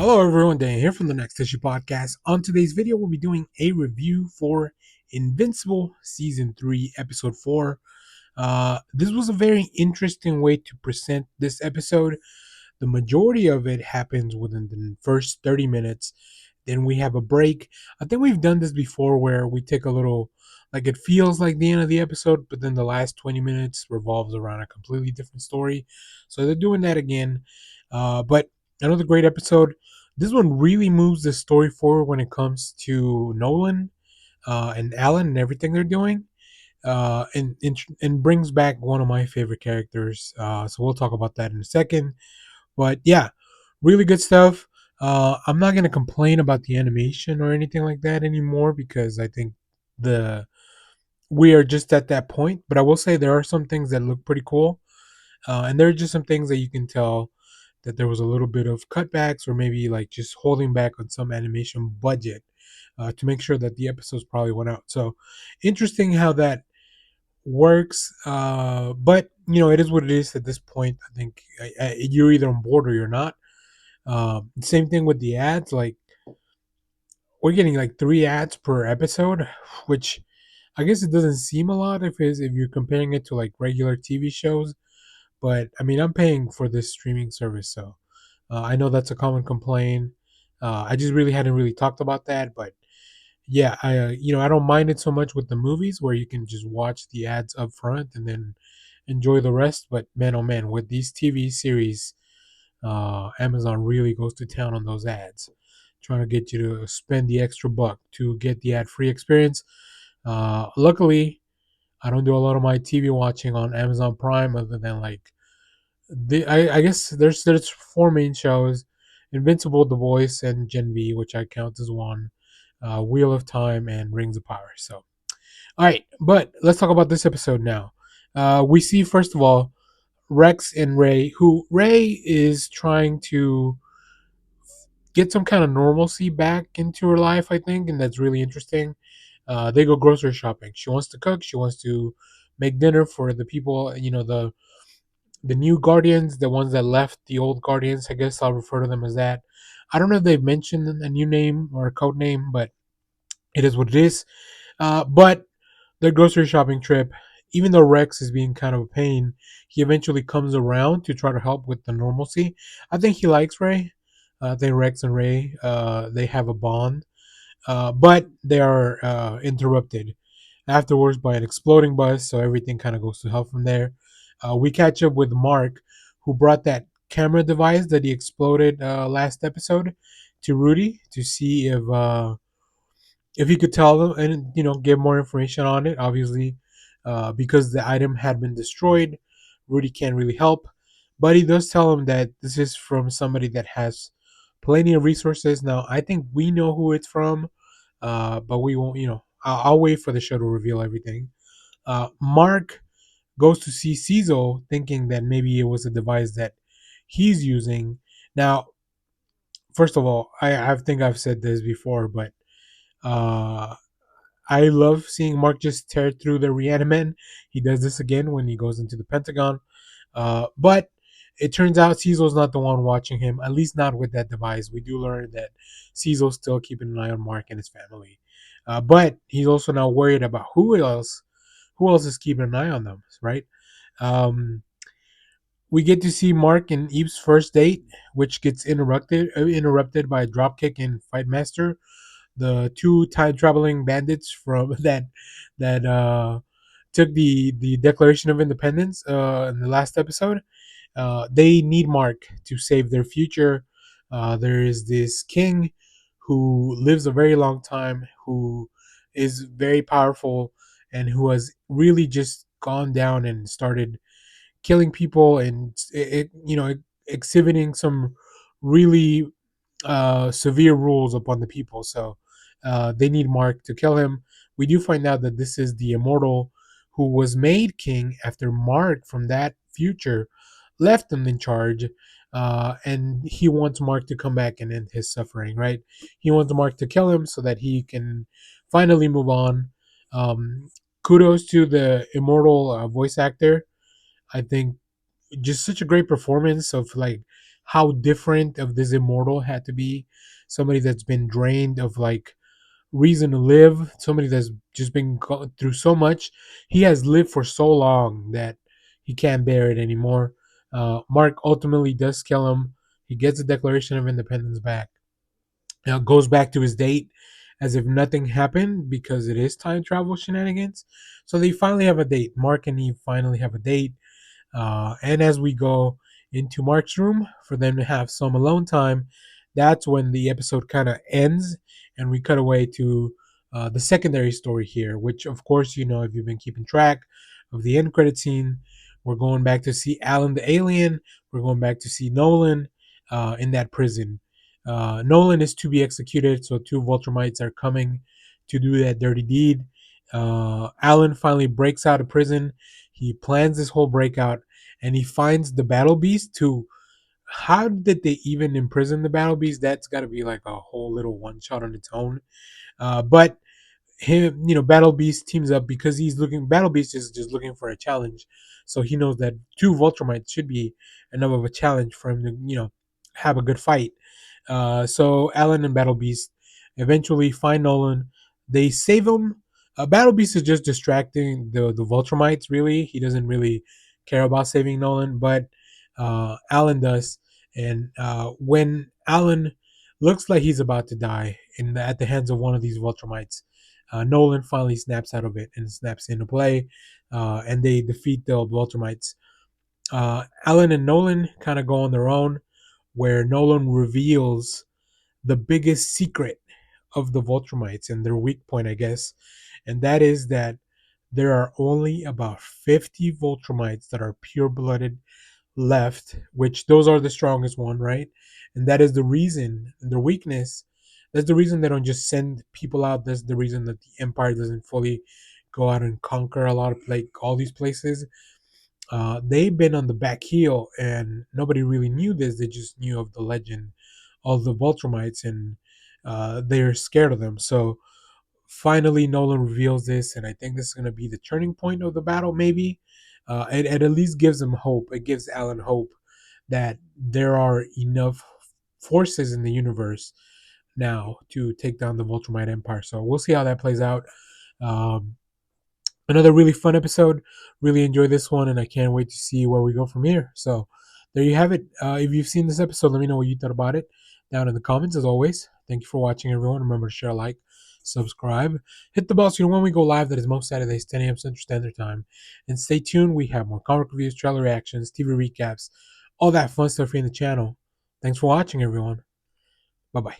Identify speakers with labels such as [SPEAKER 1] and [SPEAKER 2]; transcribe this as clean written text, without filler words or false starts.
[SPEAKER 1] Hello everyone, Dan here from the Next Issue Podcast. On today's video, we'll be doing a review for Invincible Season 3, Episode 4. This was a very interesting way to present this episode. The majority of it happens within the first 30 minutes. Then we have a break. I think we've done this before where we take a little, like it feels like the end of the episode, but then the last 20 minutes revolves around a completely different story. So they're doing that again. But another great episode. This one really moves the story forward when it comes to Nolan and Alan and everything they're doing. And brings back one of my favorite characters. So we'll talk about that in a second. But yeah, really good stuff. I'm not gonna complain about the animation or anything like that anymore because I think the we are just at that point. But I will say there are some things that look pretty cool, and there are just some things that you can tell that there was a little bit of cutbacks or maybe like just holding back on some animation budget to make sure that the episodes probably went out. So interesting how that works. But it is what it is at this point. I think you're either on board or you're not. Same thing with the ads. Like we're getting like 3 ads per episode, which I guess it doesn't seem a lot if you're comparing it to like regular TV shows. But I mean, I'm paying for this streaming service, so I know that's a common complaint. I just really hadn't really talked about that, but yeah, I don't mind it so much with the movies where you can just watch the ads up front and then enjoy the rest. But man, oh man, with these TV series, Amazon really goes to town on those ads, trying to get you to spend the extra buck to get the ad-free experience. Luckily, I don't do a lot of my TV watching on Amazon Prime other than like I guess there's 4 main shows: Invincible, The Voice, and Gen V, which I count as one. Wheel of Time and Rings of Power. So, all right, but let's talk about this episode now. We see first of all Rex and Ray, who Ray is trying to get some kind of normalcy back into her life, I think, and that's really interesting. They go grocery shopping. She wants to cook. She wants to make dinner for the people. The new Guardians, the ones that left the old Guardians. I guess I'll refer to them as that. I don't know if they've mentioned a new name or a code name, but it is what it is. But their grocery shopping trip, even though Rex is being kind of a pain, he eventually comes around to try to help with the normalcy. I think he likes Ray. I think Rex and Ray, they have a bond, but they are interrupted afterwards by an exploding bus, so everything kind of goes to hell from there. We catch up with Mark, who brought that camera device that he exploded last episode to Rudy to see if he could tell them and give more information on it. Obviously, because the item had been destroyed, Rudy can't really help, but he does tell him that this is from somebody that has plenty of resources. Now I think we know who it's from, but we won't. I'll wait for the show to reveal everything. Mark goes to see Cecil, thinking that maybe it was a device that he's using. Now, first of all, I think I've said this before, but uh, I love seeing Mark just tear through the Reaniman. He does this again when he goes into the Pentagon. But it turns out Cecil's not the one watching him, at least not with that device. We do learn that Cecil's still keeping an eye on Mark and his family. But he's also now worried about who else is keeping an eye on them, right? Um, we get to see Mark and Eve's first date, which gets interrupted by a dropkick in Fight Master, the two time traveling bandits from that took the Declaration of Independence in the last episode. They need Mark to save their future. There is this king who lives a very long time, who is very powerful, and who has really just gone down and started killing people and exhibiting some really severe rules upon the people. So they need Mark to kill him. We do find out that this is the immortal who was made king after Mark from that future left him in charge. And he wants Mark to come back and end his suffering, right? He wants Mark to kill him so that he can finally move on. Um, Kudos to the immortal voice actor. I think just such a great performance of like how different of this immortal had to be. Somebody that's been drained of like reason to live, somebody that's just been going through so much. He has lived for so long that he can't bear it anymore. Mark ultimately does kill him. He gets the Declaration of Independence back. Now goes back to his date as if nothing happened because it is time travel shenanigans. So they finally have a date. Mark and Eve finally have a date. And as we go into Mark's room for them to have some alone time, that's when the episode kind of ends, and we cut away to the secondary story here, which, of course, you know, if you've been keeping track of the end credit scene, we're going back to see Alan the alien. We're going back to see Nolan in that prison. Nolan is to be executed, so two Voltrumites are coming to do that dirty deed. Alan finally breaks out of prison. He plans this whole breakout, and he finds the battle beast. To how did they even imprison the battle beast? That's got to be like a whole little one shot on its own. But him, you know, Battle Beast teams up because he's looking. Battle Beast is just looking for a challenge, so he knows that two Voltrumites should be enough of a challenge for him to, you know, have a good fight. So Alan and Battle Beast eventually find Nolan. They save him. Battle Beast is just distracting the Voltrumites. Really, he doesn't really care about saving Nolan, but Alan does. And when Alan looks like he's about to die at the hands of one of these Voltrumites, Nolan finally snaps out of it and snaps into play, and they defeat the Voltrumites. Alan and Nolan kind of go on their own, where Nolan reveals the biggest secret of the Voltrumites and their weak point, I guess, and that is that there are only about 50 Voltrumites that are pure blooded left, which those are the strongest one, right? And that is the reason, their weakness. That's the reason they don't just send people out. That's the reason that the Empire doesn't fully go out and conquer a lot of like all these places. They've been on the back heel, and nobody really knew this. They just knew of the legend of the Voltrumites, and they're scared of them. So finally, Nolan reveals this, and I think this is going to be the turning point of the battle. Maybe it at least gives him hope. It gives Alan hope that there are enough forces in the universe now to take down the Voltrumite Empire. So we'll see how that plays out. Um, Another really fun episode. Really enjoyed this one, and I can't wait to see where we go from here. So there you have it. If you've seen this episode, let me know what you thought about it down in the comments. As always, thank you for watching, everyone. Remember to share, like, subscribe, hit the bell so you know when we go live. That is most Saturdays, 10 a.m. Central Standard Time. And stay tuned. We have more comic reviews, trailer reactions, TV recaps, all that fun stuff here in the channel. Thanks for watching, everyone. Bye bye.